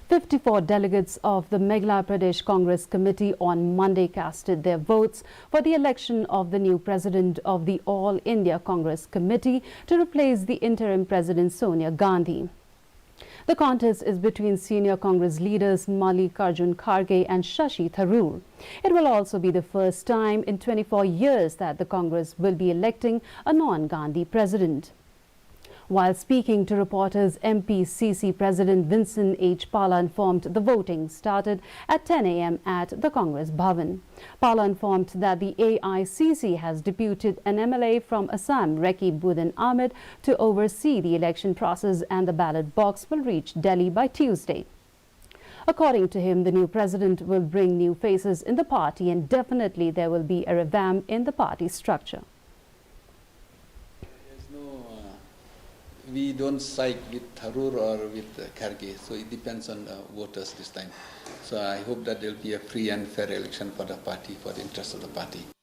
54 delegates of the Meghalaya Pradesh Congress Committee on Monday casted their votes for the election of the new president of the All India Congress Committee to replace the interim president Sonia Gandhi. The contest is between senior Congress leaders Mallikarjun Kharge and Shashi Tharoor. It will also be the first time in 24 years that the Congress will be electing a non-Gandhi president. While speaking to reporters, MPCC President Vincent H. Pala informed the voting started at 10 a.m. at the Congress Bhavan. Pala informed that the AICC has deputed an MLA from Assam, Rekib Budin Ahmed, to oversee the election process, and the ballot box will reach Delhi by Tuesday. According to him, the new president will bring new faces in the party, and definitely there will be a revamp in the party structure. We don't side with Tharoor or with Kharge, so it depends on the voters this time. So I hope that there will be a free and fair election for the party, for the interest of the party.